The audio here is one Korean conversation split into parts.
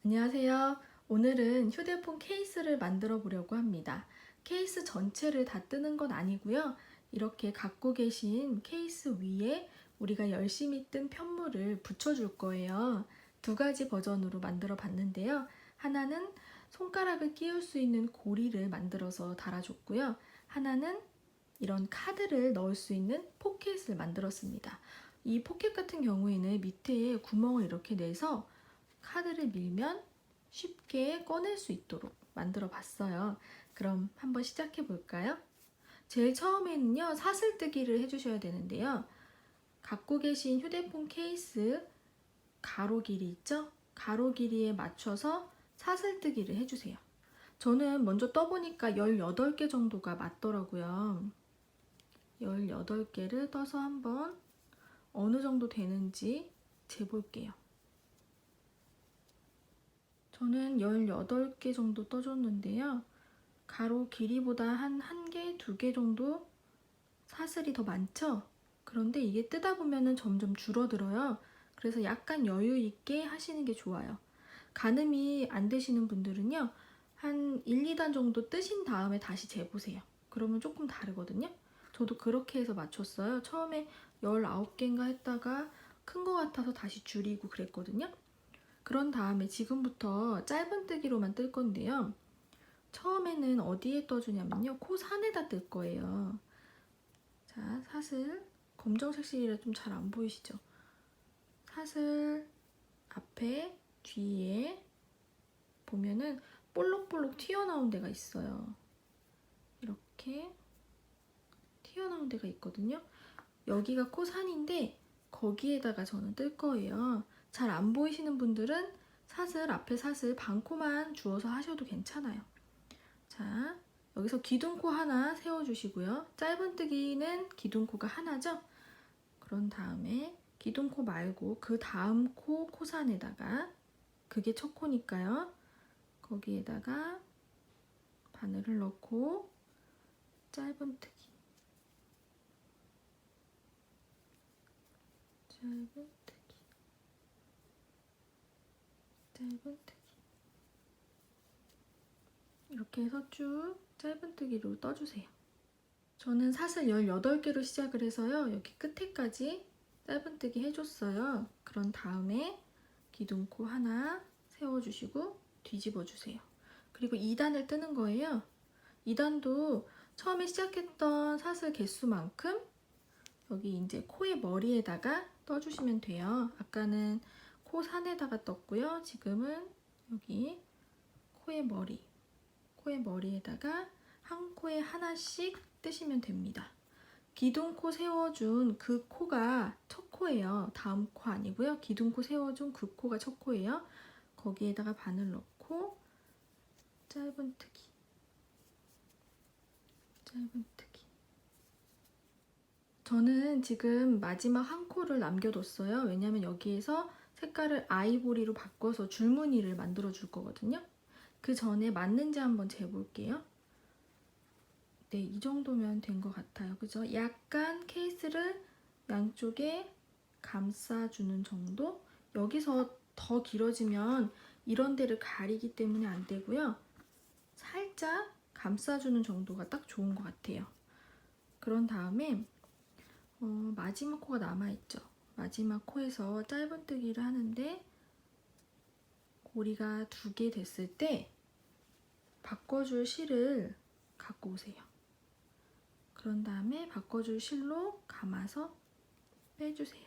안녕하세요. 오늘은 휴대폰 케이스를 만들어 보려고 합니다. 케이스 전체를 다 뜨는 건 아니고요. 이렇게 갖고 계신 케이스 위에 우리가 열심히 뜬 편물을 붙여줄 거예요. 두 가지 버전으로 만들어 봤는데요. 하나는 손가락을 끼울 수 있는 고리를 만들어서 달아줬고요. 하나는 이런 카드를 넣을 수 있는 포켓을 만들었습니다. 이 포켓 같은 경우에는 밑에 구멍을 이렇게 내서 카드를 밀면 쉽게 꺼낼 수 있도록 만들어 봤어요. 그럼 한번 시작해 볼까요? 제일 처음에는요, 사슬뜨기를 해주셔야 되는데요. 갖고 계신 휴대폰 케이스 가로 길이 있죠? 가로 길이에 맞춰서 사슬뜨기를 해주세요. 저는 먼저 떠보니까 18개 정도가 맞더라고요. 18개를 떠서 한번 어느 정도 되는지 재볼게요. 저는 18개 정도 떠줬는데요. 가로 길이보다 한 1개, 2개 정도 사슬이 더 많죠? 그런데 이게 뜨다 보면은 점점 줄어들어요. 그래서 약간 여유 있게 하시는 게 좋아요. 가늠이 안 되시는 분들은요, 한 1, 2단 정도 뜨신 다음에 다시 재보세요. 그러면 조금 다르거든요. 저도 그렇게 해서 맞췄어요. 처음에 19개인가 했다가 큰 거 같아서 다시 줄이고 그랬거든요. 그런 다음에 지금부터 짧은뜨기로만 뜰 건데요. 처음에는 어디에 떠주냐면요, 코 산에다 뜰 거예요. 자, 사슬, 검정색 실이라 좀 잘 안 보이시죠? 사슬 앞에, 뒤에 보면은 볼록볼록 튀어나온 데가 있어요. 이렇게 튀어나온 데가 있거든요. 여기가 코산인데 거기에다가 저는 뜰 거예요. 잘 안 보이시는 분들은 사슬 앞에 사슬 반코만 주어서 하셔도 괜찮아요. 자, 여기서 기둥코 하나 세워주시고요. 짧은뜨기는 기둥코가 하나죠? 그런 다음에 기둥코 말고 그 다음 코, 코산에다가, 그게 첫 코니까요. 거기에다가 바늘을 넣고 짧은뜨기, 짧은뜨기, 짧은뜨기, 이렇게 해서 쭉 짧은뜨기로 떠주세요. 저는 사슬 18개로 시작을 해서요, 여기 끝에까지 짧은뜨기 해줬어요. 그런 다음에 기둥코 하나 세워주시고 뒤집어 주세요. 그리고 2단을 뜨는 거예요. 2단도 처음에 시작했던 사슬 개수만큼 여기 이제 코의 머리에다가 떠주시면 돼요. 아까는 코 산에다가 떴고요. 지금은 여기 코의 머리에다가 한 코에 하나씩 뜨시면 됩니다. 기둥코 세워준 그 코가 첫 코예요. 다음 코 아니고요. 기둥코 세워준 그 코가 첫 코예요. 거기에다가 바늘 넣고 짧은뜨기, 짧은뜨기. 저는 지금 마지막 한 코를 남겨뒀어요. 왜냐면 여기에서 색깔을 아이보리로 바꿔서 줄무늬를 만들어 줄 거거든요. 그 전에 맞는지 한번 재볼게요. 네, 이 정도면 된 것 같아요. 그죠? 약간 케이스를 양쪽에 감싸주는 정도? 여기서 더 길어지면 이런 데를 가리기 때문에 안 되고요. 살짝 감싸주는 정도가 딱 좋은 것 같아요. 그런 다음에 마지막 코가 남아있죠. 마지막 코에서 짧은뜨기를 하는데 고리가 2개 됐을 때 바꿔줄 실을 갖고 오세요. 그런 다음에 바꿔줄 실로 감아서 빼주세요.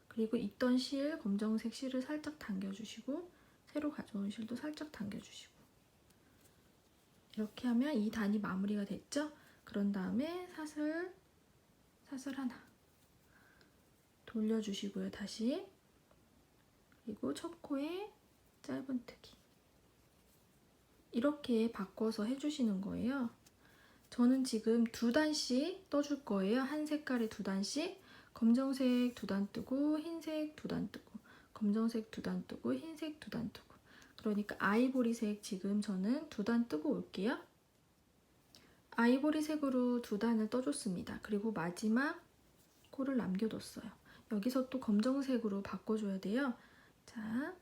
그리고 있던 실, 검정색 실을 살짝 당겨주시고 새로 가져온 실도 살짝 당겨주시고 이렇게 하면 이 단이 마무리가 됐죠? 그런 다음에 사슬 하나 돌려주시고요. 다시 그리고 첫 코에 짧은뜨기 이렇게 바꿔서 해주시는 거예요. 저는 지금 2단씩 떠줄 거예요. 한 색깔에 2단씩. 검정색 2단 뜨고 흰색 2단 뜨고 검정색 2단 뜨고 흰색 2단 뜨고, 그러니까 아이보리색 지금 저는 2단 뜨고 올게요. 아이보리색으로 2단을 떠줬습니다. 그리고 마지막 코를 남겨뒀어요. 여기서 또 검정색으로 바꿔줘야 돼요. 자,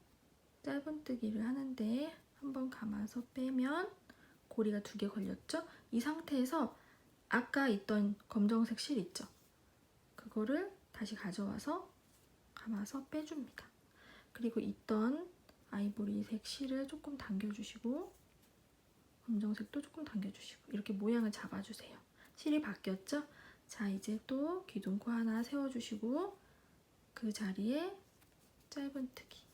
짧은뜨기를 하는데 한번 감아서 빼면 고리가 2개 걸렸죠? 이 상태에서 아까 있던 검정색 실 있죠? 그거를 다시 가져와서 감아서 빼줍니다. 그리고 있던 아이보리색 실을 조금 당겨주시고 검정색도 조금 당겨주시고 이렇게 모양을 잡아주세요. 실이 바뀌었죠? 자, 이제 또 귀둥코 하나 세워주시고 그 자리에 짧은뜨기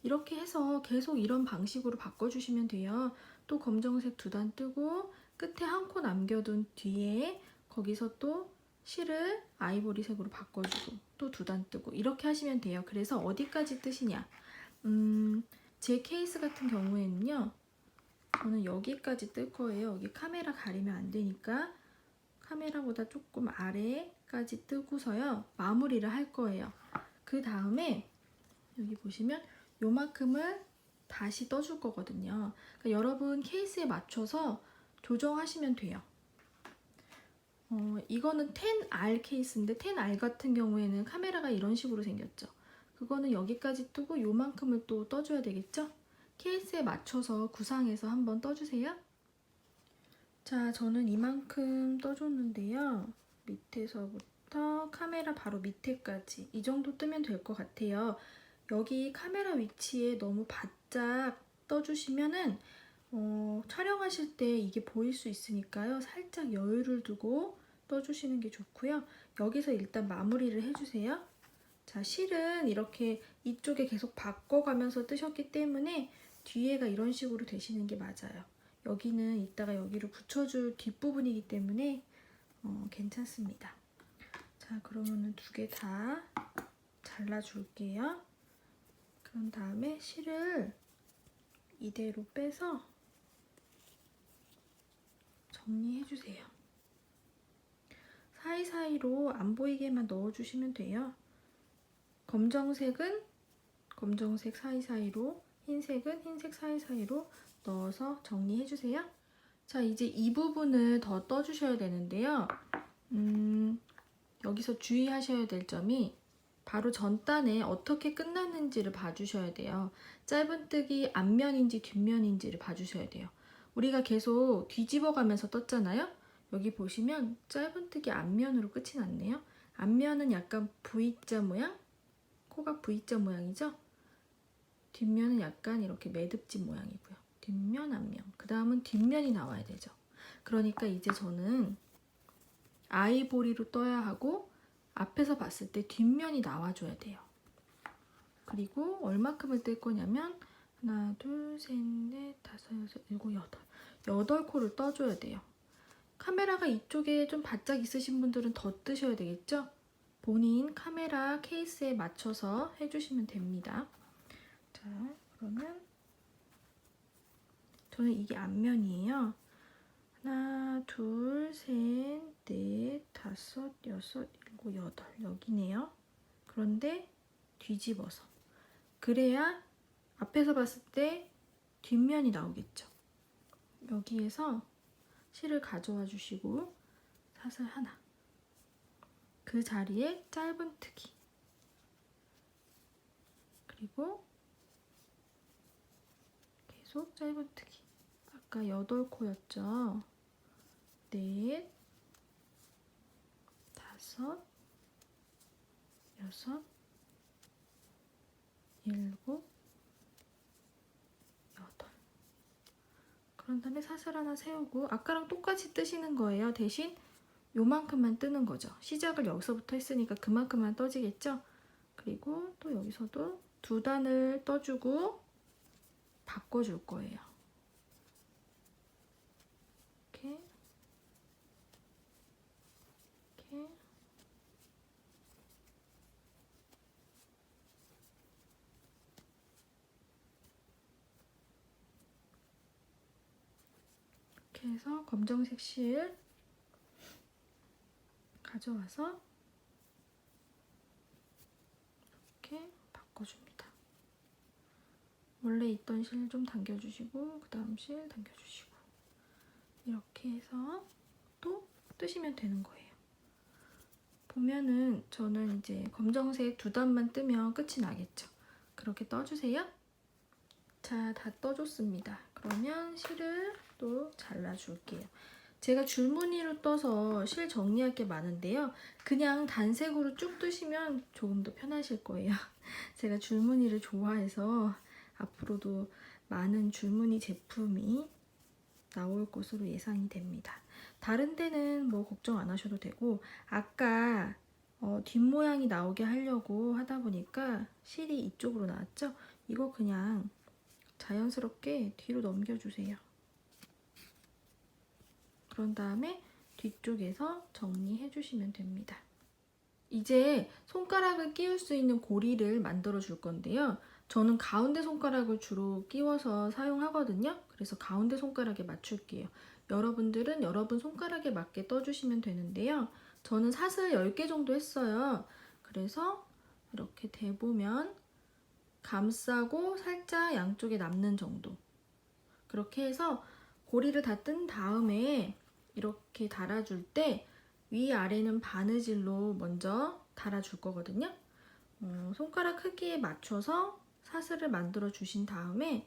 이렇게 해서 계속 이런 방식으로 바꿔주시면 돼요. 또 검정색 2단 뜨고 끝에 한 코 남겨둔 뒤에 거기서 또 실을 아이보리색으로 바꿔주고 또 2단 뜨고 이렇게 하시면 돼요. 그래서 어디까지 뜨시냐? 제 케이스 같은 경우에는요. 저는 여기까지 뜰 거예요. 여기 카메라 가리면 안 되니까 카메라보다 조금 아래까지 뜨고서요. 마무리를 할 거예요. 그 다음에 여기 보시면 요만큼을 다시 떠줄 거거든요. 그러니까 여러분 케이스에 맞춰서 조정하시면 돼요. 이거는 10R 케이스인데 10R 같은 경우에는 카메라가 이런 식으로 생겼죠. 그거는 여기까지 뜨고 요만큼을 또 떠줘야 되겠죠? 케이스에 맞춰서 구상해서 한번 떠주세요. 자, 저는 이만큼 떠줬는데요. 밑에서부터 카메라 바로 밑에까지 이 정도 뜨면 될 것 같아요. 여기 카메라 위치에 너무 바짝 떠주시면은 촬영하실 때 이게 보일 수 있으니까요. 살짝 여유를 두고 떠주시는 게 좋고요. 여기서 일단 마무리를 해주세요. 자, 실은 이렇게 이쪽에 계속 바꿔가면서 뜨셨기 때문에 뒤에가 이런 식으로 되시는 게 맞아요. 여기는 이따가 여기를 붙여줄 뒷부분이기 때문에 괜찮습니다. 자, 그러면은 2개 다 잘라줄게요. 그런 다음에 실을 이대로 빼서 정리해주세요. 사이사이로 안 보이게만 넣어주시면 돼요. 검정색은 검정색 사이사이로, 흰색은 흰색 사이사이로 넣어서 정리해주세요. 자, 이제 이 부분을 더 떠주셔야 되는데요. 여기서 주의하셔야 될 점이 바로 전단에 어떻게 끝났는지를 봐주셔야 돼요. 짧은뜨기 앞면인지 뒷면인지를 봐주셔야 돼요. 우리가 계속 뒤집어 가면서 떴잖아요. 여기 보시면 짧은뜨기 앞면으로 끝이 났네요. 앞면은 약간 V자 모양? 코가 V자 모양이죠? 뒷면은 약간 이렇게 매듭진 모양이고요. 뒷면, 앞면. 그 다음은 뒷면이 나와야 되죠. 그러니까 이제 저는 아이보리로 떠야 하고 앞에서 봤을 때 뒷면이 나와줘야 돼요. 그리고 얼마큼을 뜰 거냐면 하나, 둘, 셋, 넷, 다섯, 여섯, 일곱, 여덟. 8코를 떠줘야 돼요. 카메라가 이쪽에 좀 바짝 있으신 분들은 더 뜨셔야 되겠죠? 본인 카메라 케이스에 맞춰서 해주시면 됩니다. 자, 그러면 저는 이게 앞면이에요. 하나, 둘, 셋, 넷, 다섯, 여섯, 일곱, 여덟. 여기네요. 그런데 뒤집어서. 그래야 앞에서 봤을 때 뒷면이 나오겠죠. 여기에서 실을 가져와 주시고 사슬 하나. 그 자리에 짧은뜨기. 그리고 계속 짧은뜨기. 아까 8코였죠. 넷, 다섯, 여섯, 일곱, 여덟. 그런 다음에 사슬 하나 세우고 아까랑 똑같이 뜨시는 거예요. 대신 요만큼만 뜨는 거죠. 시작을 여기서부터 했으니까 그만큼만 떠지겠죠. 그리고 또 여기서도 2단을 떠주고 바꿔줄 거예요. 이렇게 이렇게 해서 검정색 실 가져와서 이렇게 바꿔줍니다. 원래 있던 실 좀 당겨주시고 그 다음 실 당겨주시고 이렇게 해서 또 뜨시면 되는 거예요. 보면은 저는 이제 검정색 두 단만 뜨면 끝이 나겠죠. 그렇게 떠주세요. 자, 다 떠줬습니다. 그러면 실을 또 잘라줄게요. 제가 줄무늬로 떠서 실 정리할 게 많은데요. 그냥 단색으로 쭉 뜨시면 조금 더 편하실 거예요. 제가 줄무늬를 좋아해서 앞으로도 많은 줄무늬 제품이 나올 것으로 예상이 됩니다. 다른 데는 뭐 걱정 안 하셔도 되고, 아까 뒷모양이 나오게 하려고 하다 보니까 실이 이쪽으로 나왔죠? 이거 그냥 자연스럽게 뒤로 넘겨주세요. 그런 다음에 뒤쪽에서 정리해 주시면 됩니다. 이제 손가락을 끼울 수 있는 고리를 만들어 줄 건데요. 저는 가운데 손가락을 주로 끼워서 사용하거든요. 그래서 가운데 손가락에 맞출게요. 여러분들은 여러분 손가락에 맞게 떠주시면 되는데요. 저는 사슬 10개 정도 했어요. 그래서 이렇게 대보면 감싸고 살짝 양쪽에 남는 정도. 그렇게 해서 고리를 다 뜬 다음에 이렇게 달아줄 때 위아래는 바느질로 먼저 달아줄 거거든요. 손가락 크기에 맞춰서 사슬을 만들어 주신 다음에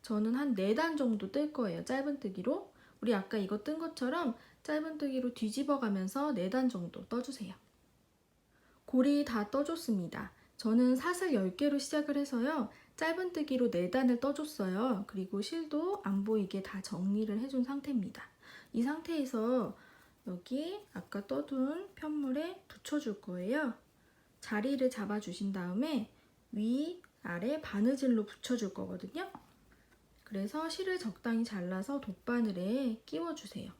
저는 한 4단 정도 뜰 거예요. 짧은뜨기로. 우리 아까 이거 뜬 것처럼 짧은뜨기로 뒤집어 가면서 4단 정도 떠주세요. 고리 다 떠줬습니다. 저는 사슬 10개로 시작을 해서요. 짧은뜨기로 4단을 떠줬어요. 그리고 실도 안 보이게 다 정리를 해준 상태입니다. 이 상태에서 여기 아까 떠둔 편물에 붙여줄 거예요. 자리를 잡아주신 다음에 위, 아래 바느질로 붙여줄 거거든요. 그래서 실을 적당히 잘라서 돗바늘에 끼워주세요.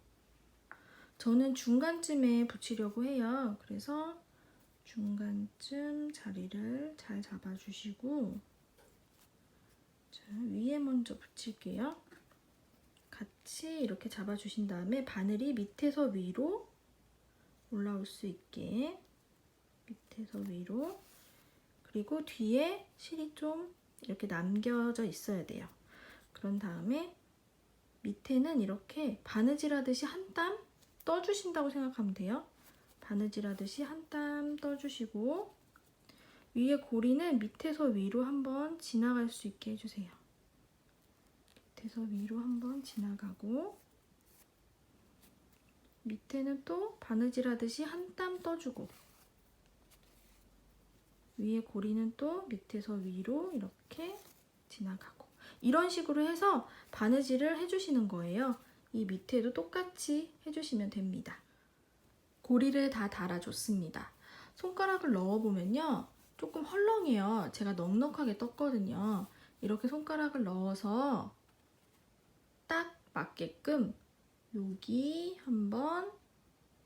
저는 중간쯤에 붙이려고 해요. 그래서 중간쯤 자리를 잘 잡아주시고, 자, 위에 먼저 붙일게요. 같이 이렇게 잡아주신 다음에 바늘이 밑에서 위로 올라올 수 있게 밑에서 위로, 그리고 뒤에 실이 좀 이렇게 남겨져 있어야 돼요. 그런 다음에 밑에는 이렇게 바느질 하듯이 한 땀 떠주신다고 생각하면 돼요. 바느질 하듯이 한 땀 떠주시고, 위에 고리는 밑에서 위로 한번 지나갈 수 있게 해주세요. 밑에서 위로 한번 지나가고, 밑에는 또 바느질 하듯이 한 땀 떠주고, 위에 고리는 또 밑에서 위로 이렇게 지나가고, 이런 식으로 해서 바느질을 해주시는 거예요. 이 밑에도 똑같이 해주시면 됩니다. 고리를 다 달아줬습니다. 손가락을 넣어보면요, 조금 헐렁해요. 제가 넉넉하게 떴거든요. 이렇게 손가락을 넣어서 딱 맞게끔 여기 한번,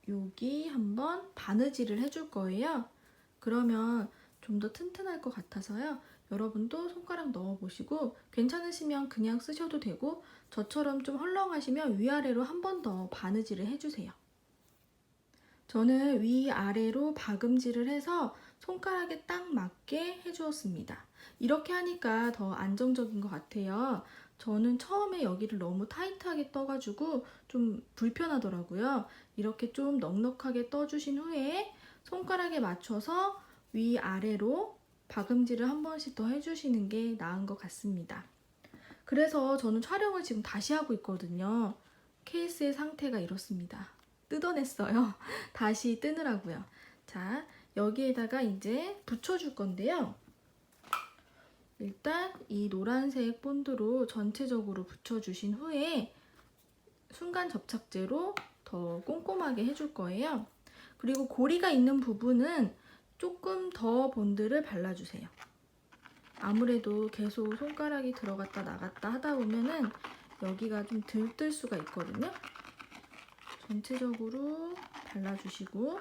여기 한번 바느질을 해줄 거예요. 그러면 좀 더 튼튼할 것 같아서요. 여러분도 손가락 넣어보시고 괜찮으시면 그냥 쓰셔도 되고, 저처럼 좀 헐렁하시면 위아래로 한 번 더 바느질을 해주세요. 저는 위아래로 박음질을 해서 손가락에 딱 맞게 해주었습니다. 이렇게 하니까 더 안정적인 것 같아요. 저는 처음에 여기를 너무 타이트하게 떠가지고 좀 불편하더라고요. 이렇게 좀 넉넉하게 떠주신 후에 손가락에 맞춰서 위아래로 박음질을 한 번씩 더 해주시는 게 나은 것 같습니다. 그래서 저는 촬영을 지금 다시 하고 있거든요. 케이스의 상태가 이렇습니다. 뜯어냈어요. 다시 뜨느라고요. 자, 여기에다가 이제 붙여줄 건데요. 일단 이 노란색 본드로 전체적으로 붙여주신 후에 순간 접착제로 더 꼼꼼하게 해줄 거예요. 그리고 고리가 있는 부분은 조금 더 본드를 발라주세요. 아무래도 계속 손가락이 들어갔다 나갔다 하다 보면은 여기가 좀 들뜰 수가 있거든요. 전체적으로 발라주시고,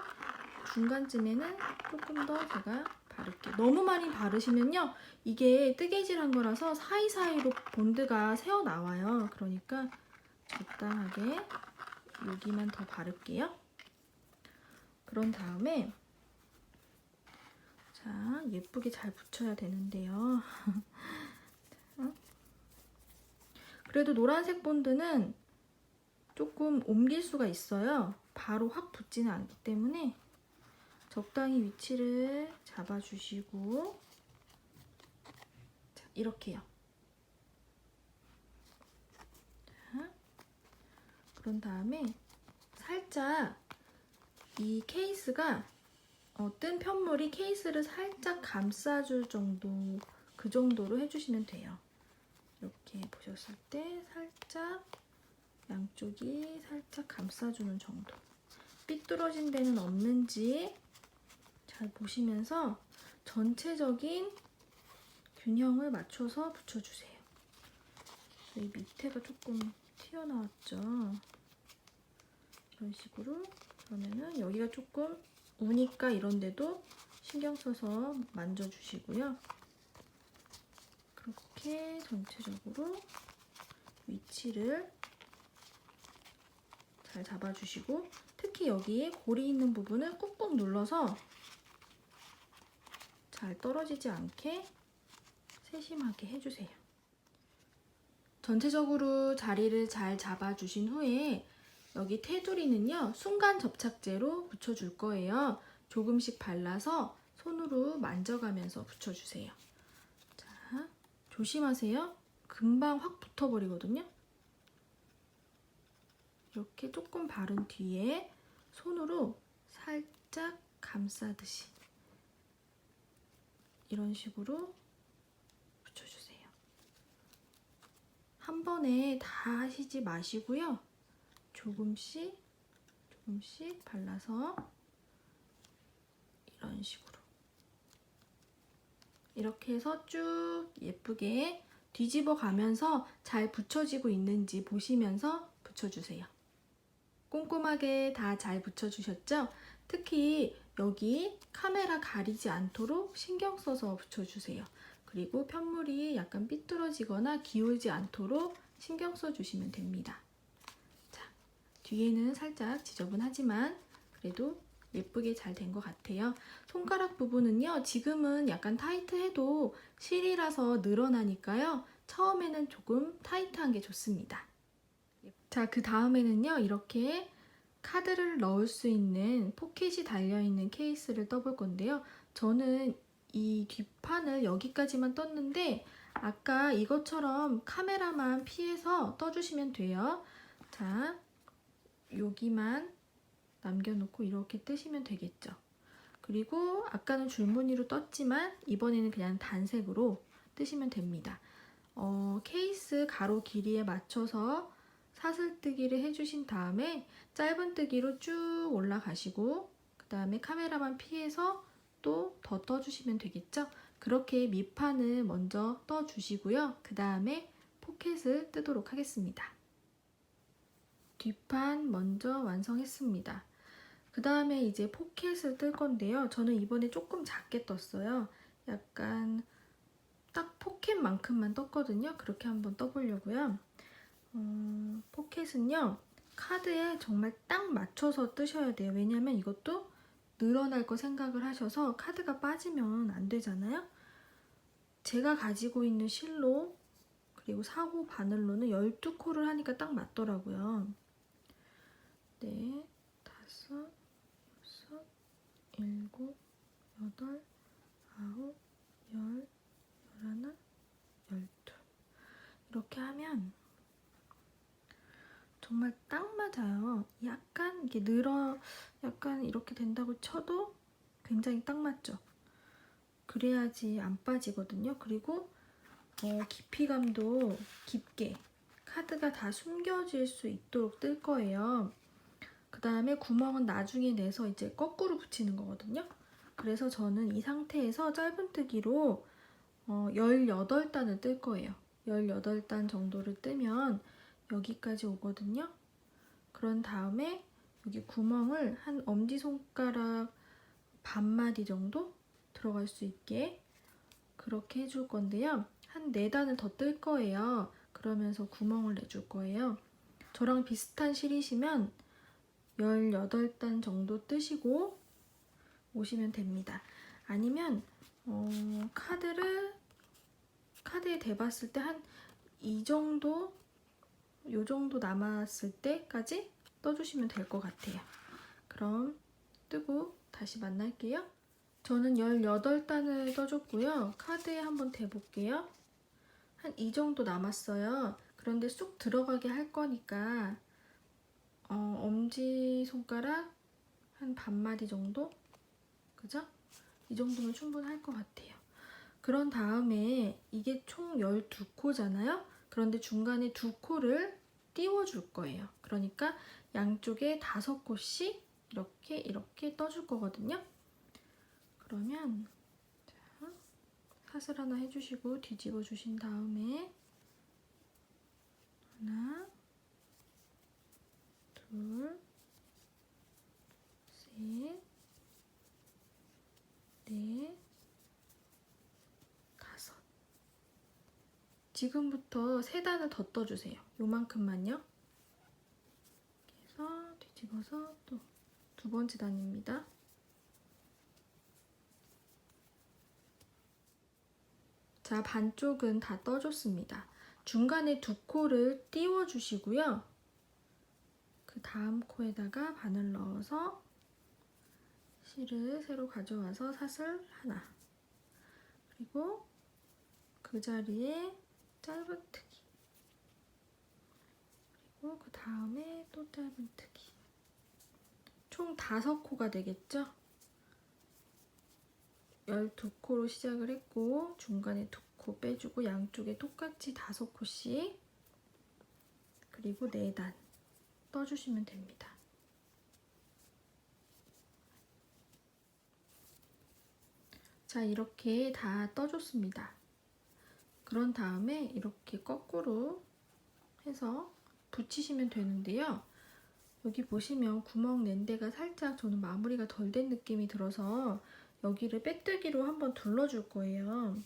중간쯤에는 조금 더 제가 바를게요. 너무 많이 바르시면요, 이게 뜨개질한 거라서 사이사이로 본드가 새어나와요. 그러니까 적당하게 여기만 더 바를게요. 그런 다음에 자, 예쁘게 잘 붙여야 되는데요. 그래도 노란색 본드는 조금 옮길 수가 있어요. 바로 확 붙지는 않기 때문에 적당히 위치를 잡아주시고, 자, 이렇게요. 자, 그런 다음에 살짝 이 케이스가 뜬 편물이 케이스를 살짝 감싸줄 정도, 그 정도로 해주시면 돼요. 이렇게 보셨을 때 살짝 양쪽이 살짝 감싸주는 정도. 삐뚤어진 데는 없는지 잘 보시면서 전체적인 균형을 맞춰서 붙여주세요. 이 밑에가 조금 튀어나왔죠. 이런 식으로. 그러면은 여기가 조금 우니까 이런 데도 신경 써서 만져주시고요. 그렇게 전체적으로 위치를 잘 잡아주시고, 특히 여기에 골이 있는 부분을 꾹꾹 눌러서 잘 떨어지지 않게 세심하게 해주세요. 전체적으로 자리를 잘 잡아주신 후에 여기 테두리는요, 순간 접착제로 붙여줄 거예요. 조금씩 발라서 손으로 만져가면서 붙여주세요. 자, 조심하세요. 금방 확 붙어버리거든요. 이렇게 조금 바른 뒤에 손으로 살짝 감싸듯이 이런 식으로 붙여주세요. 한 번에 다 하시지 마시고요. 조금씩 발라서 이런 식으로 이렇게 해서 쭉 예쁘게 뒤집어 가면서 잘 붙여지고 있는지 보시면서 붙여주세요. 꼼꼼하게 다 잘 붙여주셨죠? 특히 여기 카메라 가리지 않도록 신경 써서 붙여주세요. 그리고 편물이 약간 삐뚤어지거나 기울지 않도록 신경 써주시면 됩니다. 자, 뒤에는 살짝 지저분하지만 그래도 예쁘게 잘 된 것 같아요. 손가락 부분은요, 지금은 약간 타이트해도 실이라서 늘어나니까요, 처음에는 조금 타이트한 게 좋습니다. 자, 그 다음에는요, 이렇게 카드를 넣을 수 있는 포켓이 달려있는 케이스를 떠볼 건데요. 저는 이 뒷판을 여기까지만 떴는데 아까 이것처럼 카메라만 피해서 떠주시면 돼요. 자, 여기만 남겨놓고 이렇게 뜨시면 되겠죠. 그리고 아까는 줄무늬로 떴지만 이번에는 그냥 단색으로 뜨시면 됩니다. 케이스 가로 길이에 맞춰서 사슬뜨기를 해주신 다음에 짧은뜨기로 쭉 올라가시고 그 다음에 카메라만 피해서 또 더 떠주시면 되겠죠. 그렇게 밑판을 먼저 떠주시고요. 그 다음에 포켓을 뜨도록 하겠습니다. 뒷판 먼저 완성했습니다. 그 다음에 이제 포켓을 뜰 건데요. 저는 이번에 조금 작게 떴어요. 약간 딱 포켓만큼만 떴거든요. 그렇게 한번 떠보려고요. 포켓은요, 카드에 정말 딱 맞춰서 뜨셔야 돼요. 왜냐면 이것도 늘어날 거 생각을 하셔서 카드가 빠지면 안 되잖아요. 제가 가지고 있는 실로 그리고 사고 바늘로는 12코를 하니까 딱 맞더라고요. 네, 5, 6, 7, 8, 9, 10, 11, 12 이렇게 하면 정말 딱 맞아요. 약간 이게 약간 이렇게 된다고 쳐도 굉장히 딱 맞죠. 그래야지 안 빠지거든요. 그리고 깊이감도 깊게 카드가 다 숨겨질 수 있도록 뜰 거예요. 그 다음에 구멍은 나중에 내서 이제 거꾸로 붙이는 거거든요. 그래서 저는 이 상태에서 짧은뜨기로 18단을 뜰 거예요. 18단 정도를 뜨면 여기까지 오거든요. 그런 다음에 여기 구멍을 한 엄지손가락 반마디 정도 들어갈 수 있게 그렇게 해줄 건데요. 한 4단을 더 뜰 거예요. 그러면서 구멍을 내줄 거예요. 저랑 비슷한 실이시면 18단 정도 뜨시고 오시면 됩니다. 아니면 카드에 대봤을 때 한 이 정도, 요 정도 남았을 때까지 떠주시면 될 것 같아요. 그럼 뜨고 다시 만날게요. 저는 18단을 떠줬고요. 카드에 한번 대볼게요. 한 이 정도 남았어요. 그런데 쑥 들어가게 할 거니까 엄지손가락 한 반마디 정도? 그죠? 이 정도면 충분할 것 같아요. 그런 다음에 이게 총 12코잖아요? 그런데 중간에 2코를 띄워줄 거예요. 그러니까 양쪽에 5코씩 이렇게 떠줄 거거든요. 그러면 자, 사슬 하나 해주시고 뒤집어 주신 다음에 하나, 둘, 셋, 넷, 다섯. 지금부터 3단을 더 떠주세요. 요만큼만요. 그래서 뒤집어서 또 2번째 단입니다. 자, 반쪽은 다 떠줬습니다. 중간에 2코를 띄워 주시고요. 그 다음 코에다가 바늘 넣어서 실을 새로 가져와서 사슬 하나, 그리고 그 자리에 짧은뜨기, 그리고 그 다음에 또 짧은뜨기. 총 5코가 되겠죠? 12코로 시작을 했고 중간에 2코 빼주고 양쪽에 똑같이 5코씩, 그리고 4단 떠주시면 됩니다. 자, 이렇게 다 떠줬습니다. 그런 다음에 이렇게 거꾸로 해서 붙이시면 되는데요. 여기 보시면 구멍 낸 데가 살짝 저는 마무리가 덜 된 느낌이 들어서 여기를 빼뜨기로 한번 둘러줄 거예요.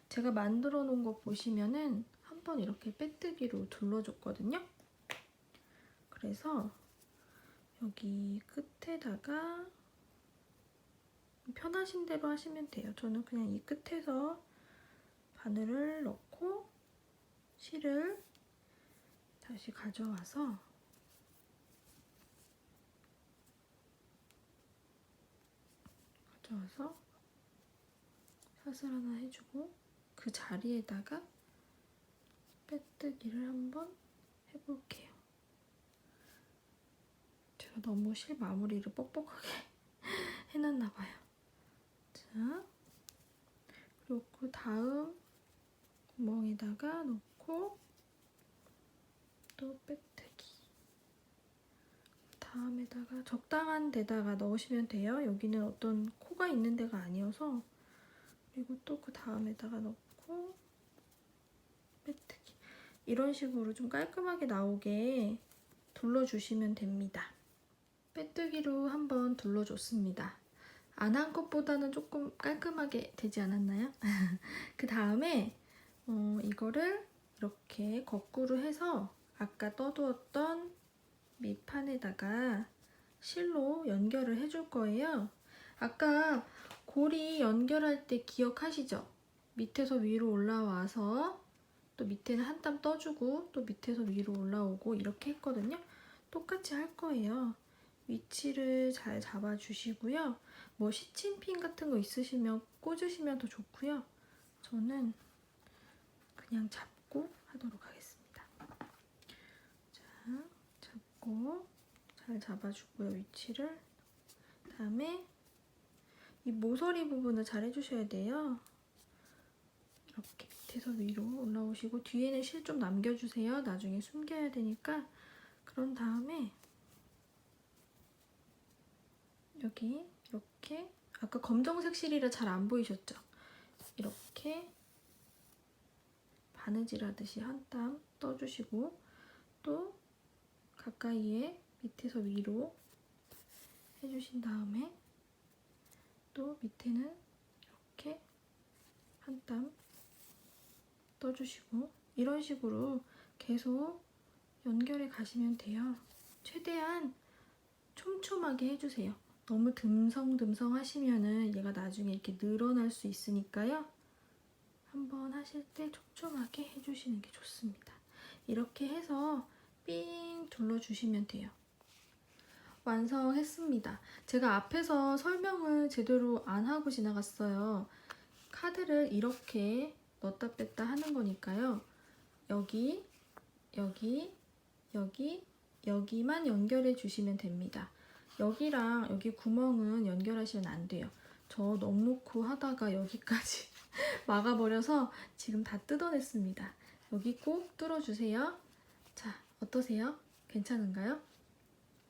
제가 만들어 놓은 거 보시면은 한번 이렇게 빼뜨기로 둘러줬거든요. 그래서 여기 끝에다가 편하신 대로 하시면 돼요. 저는 그냥 이 끝에서 바늘을 넣고 실을 다시 가져와서 사슬 하나 해주고 그 자리에다가 빼뜨기를 한번 해볼게요. 제가 너무 실 마무리를 뻑뻑하게 해놨나봐요. 자, 그리고 그 다음 구멍에다가 넣고 또 빼뜨기. 다음에다가 적당한 데다가 넣으시면 돼요. 여기는 어떤 코가 있는 데가 아니어서. 그리고 또 그 다음에다가 넣고 빼뜨기. 이런 식으로 좀 깔끔하게 나오게 둘러주시면 됩니다. 빼뜨기로 한번 둘러줬습니다. 안 한 것보다는 조금 깔끔하게 되지 않았나요? 그 다음에 이거를 이렇게 거꾸로 해서 아까 떠두었던 밑판에다가 실로 연결을 해줄 거예요. 아까 고리 연결할 때 기억하시죠? 밑에서 위로 올라와서 또 밑에는 한 땀 떠주고 또 밑에서 위로 올라오고 이렇게 했거든요. 똑같이 할 거예요. 위치를 잘 잡아주시고요. 뭐 시침핀 같은 거 있으시면 꽂으시면 더 좋고요. 저는 그냥 잡고 하도록 하겠습니다. 자, 잡고 잘 잡아주고요, 위치를. 그다음에 이 모서리 부분을 잘 해주셔야 돼요. 이렇게 밑에서 위로 올라오시고 뒤에는 실 좀 남겨주세요. 나중에 숨겨야 되니까. 그런 다음에 여기 이렇게 아까 검정색 실이라 잘 안 보이셨죠? 이렇게 바느질 하듯이 한 땀 떠주시고 또 가까이에 밑에서 위로 해주신 다음에 또 밑에는 이렇게 한 땀 떠주시고 이런 식으로 계속 연결해 가시면 돼요. 최대한 촘촘하게 해주세요. 너무 듬성듬성 하시면은 얘가 나중에 이렇게 늘어날 수 있으니까요. 한번 하실 때 촘촘하게 해주시는 게 좋습니다. 이렇게 해서 삥 둘러주시면 돼요. 완성했습니다. 제가 앞에서 설명을 제대로 안 하고 지나갔어요. 카드를 이렇게 넣었다 뺐다 하는 거니까요. 여기, 여기, 여기, 여기만 연결해 주시면 됩니다. 여기랑 여기 구멍은 연결하시면 안 돼요. 저 넉놓고 하다가 여기까지 막아버려서 지금 다 뜯어냈습니다. 여기 꼭 뚫어주세요. 자, 어떠세요? 괜찮은가요?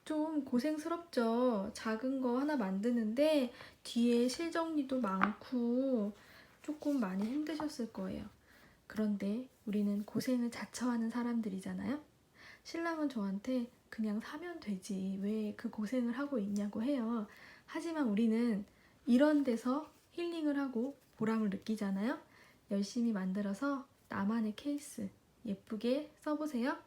좀 고생스럽죠? 작은 거 하나 만드는데 뒤에 실정리도 많고 조금 많이 힘드셨을 거예요. 그런데 우리는 고생을 자처하는 사람들이잖아요? 신랑은 저한테 그냥 사면 되지, 왜 그 고생을 하고 있냐고 해요. 하지만 우리는 이런 데서 힐링을 하고 보람을 느끼잖아요. 열심히 만들어서 나만의 케이스 예쁘게 써보세요.